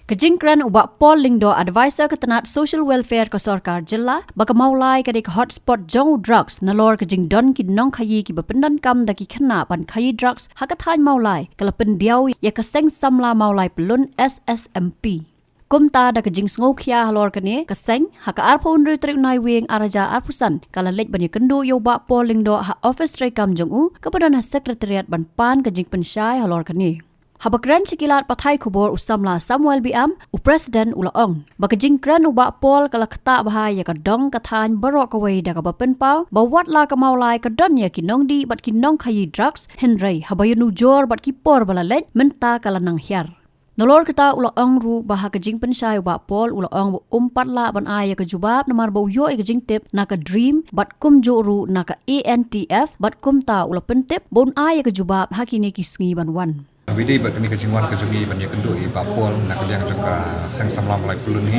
Kejingkran ubak Paul Lingdo advisor ketenat social welfare ke Sorkar Jela baka maulai ke hotspot jong drugs nalor kejing don ki nong khayi ki bependan kam daki kena pan khayi drugs hakathan maulai kalapen diau ya keseng samla maulai pelun SSMP. Kumta da kejing sngokia halor kene keseng haka arpon ritrik nai wing araja arpusan kala lek banyak kendu yo bak Paul Lingdo ha office rekam jong u kepada sekretariat ban pan kejing pensyai halor kene. Habakran sikilat patai kubur usamla Samuel Biam, Presiden Ulaong. Bakajing kran ubak Paul kala kata bahaya kadong kathan barok away da kabapen pau, bawat la kamaulai kadon ya kinong di bat kinong khayi drugs, Henry habayun ujor bat kipor balalet menta kala nang hiar. Nolor kita Ulaong ru bahha kajing pensai ubak Paul Ulaong umpat la ban aya kejubab namar bau yo kajing tip naka dream bat kum jo ru naka ANTF bat kum ta ula pentip bon aya kejubab hakini kisngi ban wan. Bidi bat kami kejingwan kejungi banyak kendu i Papol nak yang jangka sang samlam mulai pelun ni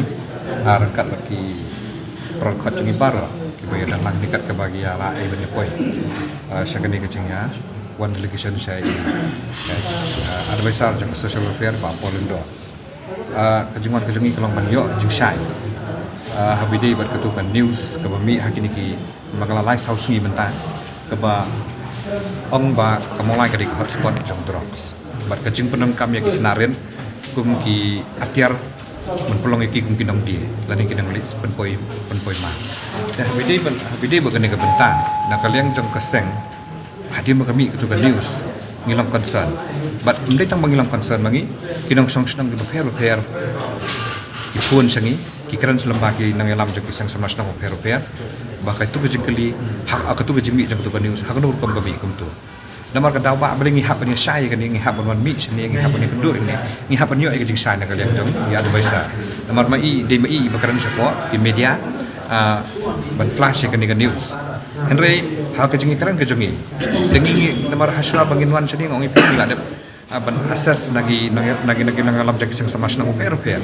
arangkat lagi perkat jungi baru kibaya dan lang dekat ke bagi ala ai banyak poin sakani kejingnya one delegation saya advisor jangka social welfare Papol Indo kejingwan kejungi kelong banyak jeng sai habidi bat ketukan news ke bami hakini ki makalalai sausungi mentang ke ba ong ba kamulai ke di hotspot jang drugs bat kajing penengkam yang kinarin kum ki atiar menpelong iki kum kinong dia lani kinong lit penpoi ma dah bidi bagane ke bentang nak kalian jong keseng hadir kami ketukan news ngilang concern bat kumdai tang mengilang concern mangi kinong song senang di repair kipun sangi kikaran selembah ki nang elam jong kisang sama senang repair bahkan itu kejing kali hak aku tu kejing mi jong ketukan news hak nur kum kami kum tu namar ka dawa beli ngihap ni sai kan ngihap ban mi sini ngihap ni kendur ini ngihap ni ai kejing sai nak kalian jong ya ada biasa namar mai de mai bakaran support di media ban flash kan dengan news Henry hal kejing karan kejongi dengi namar hasra banginwan sini ngongi pi la ada ban assess nagi alam jak sing sama senang repair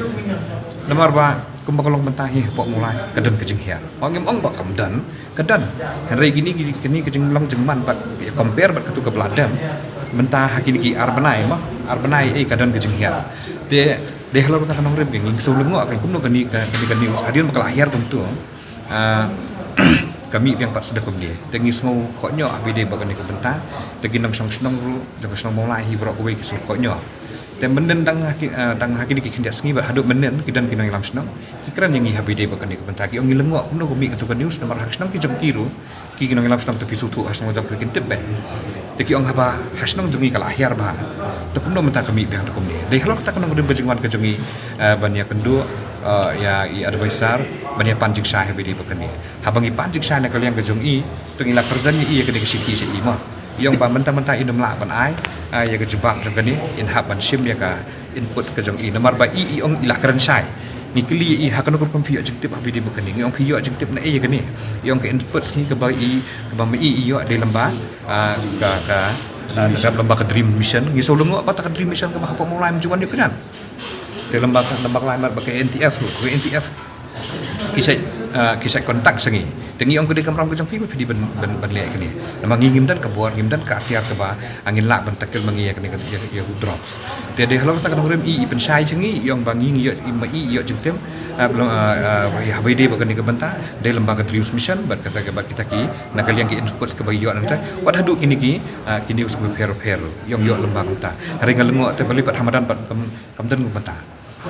namar ba kumbakolong mentahi pok mulai kadan kejing hiar ongim ong bak kamdan kadan Henry gini kejing long jengman bat compare bat ketu ke beladam mentah hakini ki arbenai kadan kejing hiar de halor ta kanong rem nging sulungo akan kumno kani news hadir bakal akhir tentu kami yang pat sudah kumdi dengi sngo koknyo abide bakani ke bentah degi nang song snong ru jang snong mulai hi brok we ki koknyo dan menen dang hakini ki kindak sengi ba haduk menen kidan kinang lam senang kikran yang habide bakani ke bentaki ong ngilengok kumno kumi ketukan news nomor hak senang ki jam kiru ki kinang lam senang tapi sutu hasnong jam kin tebe teki ong haba hasnong jungi kala akhir ba to kumno menta kami biang to kumni dei halok ta kanong dem bajingwan ke jungi banya kendu ya i advisor banya panjing sah habide bakani habangi panjing sah nak kalian ke jungi to ngila perzani i ke siki se imah yang ba mentah-mentah indom la ban ai ya ke jubak jong kani in hab ban sim ya ka input ke jong i nomor ba i ong ilah keren sai ni kli i hakano ko konfio jeng tip abidi bekani ngong pio jeng tip na e kani yang ke input ni ke ba i ke ba i yo de lamba ka dalam lamba ke dream mission ngi solongo apa ta dream mission ke ba apa mulai menjuan yo kan de lamba lain ba ke NTF kisah kontak sengi dengi ong kedi kamram kejong pi di ben lek kini nama ngingim dan kebuar ngim dan ka atiar ke ba angin lak ben takel mangi kini ya drops te de halor ta kan rem i pensai sengi yong bangi yo i yo jengtem belum ya habide ba kini ke benta de lembaga dreams mission bat kata ke ba kita ki nak kalian ki input ke ba yo nanti wat hadu kini ki kini us per yong yo lembaga ta hari ngalengok te bali pat hamadan pat kamdan benta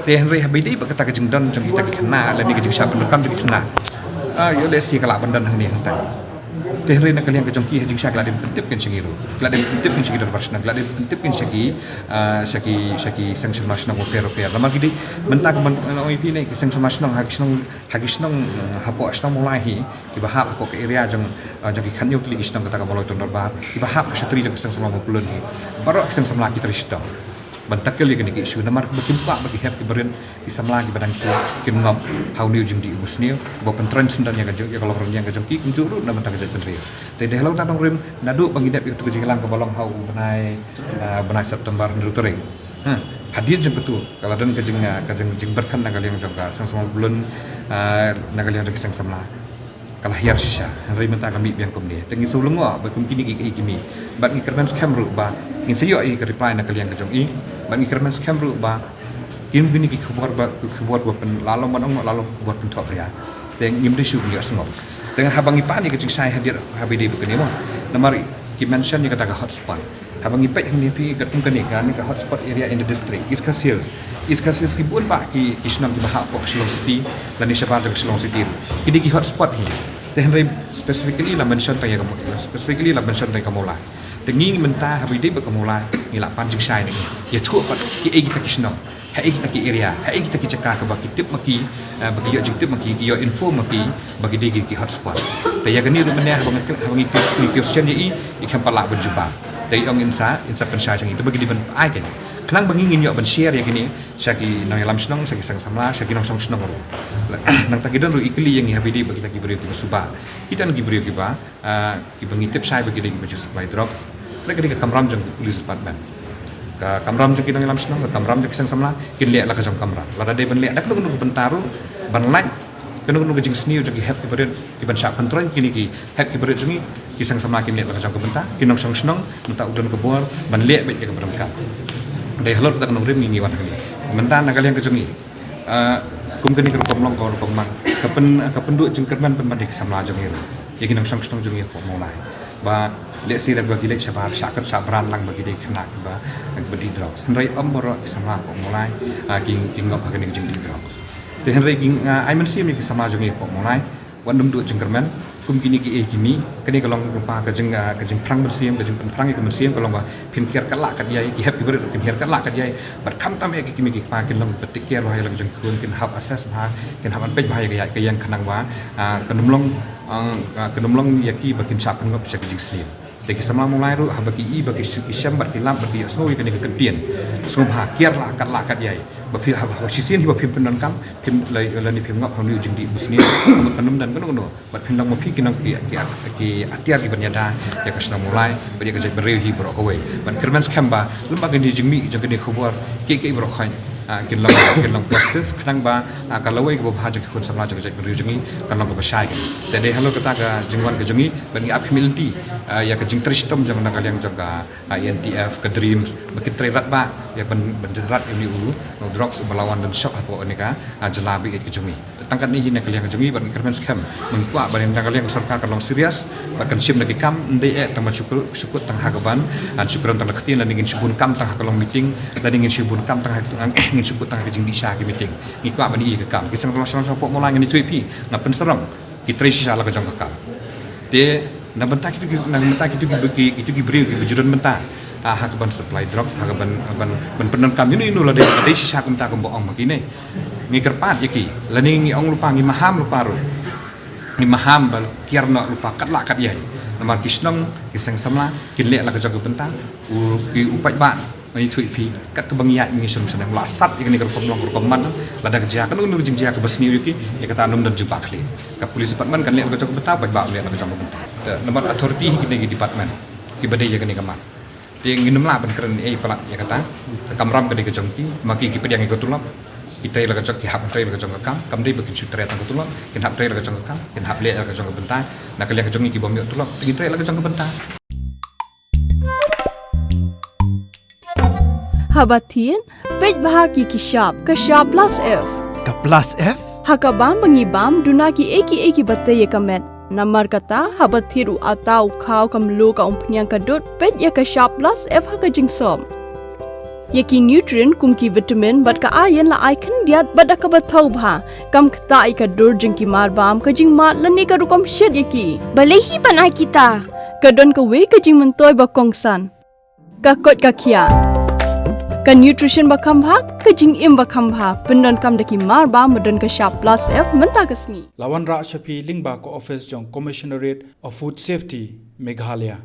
te Henry habidi berkata kejeng dan jeng kita kena lani kejeng siapa lekam jadi kena yo lesi kalak bandan hang ni hantai te Henry nak kalian kejeng ki kejeng siapa kelak pentip kan singiru kelak pentip kan singiru persna kelak pentip kan saki sang semasna repair lama gidi mentak oi pi ni sang semasna hagisnong hapo asnong mulai ki bahap ko ke area jeng kan yo tli isnong kata ka boloi tondor ba ki bahap ka satri jeng sang semang pulun ni barok sang semla kita ristong bantakil ya kini isu namar berkimpak bagi hep kiberin kisam lagi badan kin ngop how new jeng di ubusni bawa pentren sundan yang kajeng ya kalau orang yang kajeng ki kunjuru nama tak kajeng tendri tede hello tanong rim nadu pangidap itu kajeng lang ke bolong how benai September nurutering hadir jeng betul kalau dan kajeng bertan nagal yang jengka sang semua bulan nagal yang jeng samla kalah hiar sisa hari mentah kami biang kumni tengi sulungo ba kum kini ki kimi bat ngi kerman scam ru ba ngin sayo ai ke reply nak kalian ke jong i bat ngi kerman scam ru ba Kim gini ki kebuat pen lalu manong lalu kebuat pen tok pria. Teng ngim di syuk liat sengok. Teng habang ipan ni kecing saya hadir habidi bukan mo. Namar ki mention ni kata hotspot. Habang ipai ni pi kat kan ni kan ka hotspot area in the district. Iskasil ki bun ba ki kisnam ki bahak ko Shillong City dan ni Sabah ke Shillong City. Kidi ki hotspot hi. Teng specifically la mention tang kamu. Specifically la mention tang kamu lah. Tengi mentah habidi berkamulai ni lapan jeng sai ni. Ya tu apa ki kita kisnam. Hai kita ki area, hai kita ki cakap ke bagi tip maki, bagi yo tip maki, yo info maki, bagi dia ki hotspot. Tapi yang ni lu mana bagi question ni ikan palak berjumpa. Tapi orang insa pensyai macam itu bagi dia ai kan. Kenang bagi ingin yo share yang ini, saya ki nang alam senang, saya ki sang samla, saya ki nang song senang ro. Nang tak kita lu ikli yang ni habidi bagi kita ki beri ki suba. Kita nak ki beri ki ba, ki bagi tip sai bagi dia ki supply drugs. Mereka di kamram jeng police department. Kamram jeng kinang alam senang, kamram jeng kisang samla, kin liat lah kajong kamram. Lada dia ben liat, dak kenu bentaru, ban lain, kenu kajing seni jeng ki help ki berit, ki ban syak pentron kini ki help ki berit jengi, kisang samla kin liat lah kajong kebentar, kinong song senang, mentak udan kebuar, ban liat baik jaga berangkat. Dai halot dak kenu rim ngi wan kali. Mentan nak kalian kejengi. Kum kini kerukom long kor komang. Kapen duk jeng kerman pen badik samla jeng ira. Ya kinong song senang jeng ko mulai. Ba lek si dak bagi lek sabar syakat sabran lang bagi dia kena ba bagi drugs henry ambor sama ko mulai king ngop hakan jeng drugs de henry king ai men sim ni sama jeng ko mulai wandum du jengkerman kum kini ki kini kini kalong rupa ka jeng prang bersiam ka jeng prang ka bersiam kalong ba pin kier kalak ka yai ki happy ber pin kier kalak ka yai bar kam tam ki kimi ki pa kin long betik kier bahaya lang jeng kun kin hab assess ba kin hab an pej bahaya ka yang kanang ba kenumlong yaki bakin sapan ngop bisa kijing slim. Tapi sama mulai ru habaki bagi syam bat kilam bat dia snow ikan kekentian. Snow ha kiar lakat yai. Bapi sisin hi bapi penan kam pim lai ni pim ngop hamli ujing di busni kenum dan kenum bat pindang mapi kinang ki atiar di banyada ya kasna mulai bagi kerja beriu hi bro kowe. Ban kerman skamba lembaga ni jingmi jang ni khabar ki bro khain. Kin long positif kenang ba kalau ai ko bahaj ki khun samla jang beriu jingi kan long ko basai kan. Jadi halo kata ka jingwan ke jingi bagi ap community ya ke jing tristom jang nak yang jaga INTF ke dreams bagi trerat ba ya benjerat ini ulu drugs melawan dan shock apa ni ka jelabi ke jingi. Tangkat ni nak liang ke jingi bagi kerman scam mengkuat bagi tangkat liang serta kan long serius bahkan sim lagi kam ndai tang syukur tang hagaban syukuran tang ketin dan ingin syubun kam tang kalong meeting dan ingin syubun kam tang ingin syukur tang jing disa ke meeting ngikwa bani ke kam kisang sama pok mulai ngani tuipi ngapen serang kita sisa la ke jang kam de na bentak itu ki beri ki bujuran mentah hakaban supply drugs hakaban penan kam ini lah de sisa kum ta kum boong begini ngi kerpat yaki lani ngi ong lupa ngi maham lupa ru ngi maham bal kierno lupa kat la kat yai namar kisnong kisang samla kinle la ke jang bentang ki upai ba ini tuh pi kat kebangiat ini sedang lasat yang ni kerkom man lada kerja kan unu jing ke besni yuki ya kata anum dan jumpa kli ke polisi department kan lihat ke jok betapa baik lihat ke jok betapa nomor authority kini department ki badai ya kini kamar dia nginum lah benkeren pelak ya kata kamram kini ke jongki maki ki pedang ikut tulap kita la ke jok ki hab trai la ke jok kam dei bekin sutra tang tulap kin hab trai la ke jok kam kin hab le la ke jok bentar nak lihat ke jongki ki bom tulap kin trai la ke jok bentar Habatin, pej bahagi ki shop plus F. Ka plus F? Hakabam bangibam duna ki eki batte ye kamet. Namar kata habathiru atau khau kamlu ka umpnyang kadut pej ya ka shop plus F haka jingsom. Yaki nutrient kum ki vitamin bat ka iron la icon diat bada ka bathau bha kam khta i ka dur jing ki mar bam ka jing mat lani ka rukom shed yaki. Balehi panai kita. Kadon ka we ka jing mentoy ba kongsan. Ka kot ka kia. Ka nutrition bakam bha ka jing im bakam bha pendon kam daki mar ba modon ka shop plus F menta kasni Lawan Ra Shafi Lingba ko office jong Commissionerate of Food Safety Meghalaya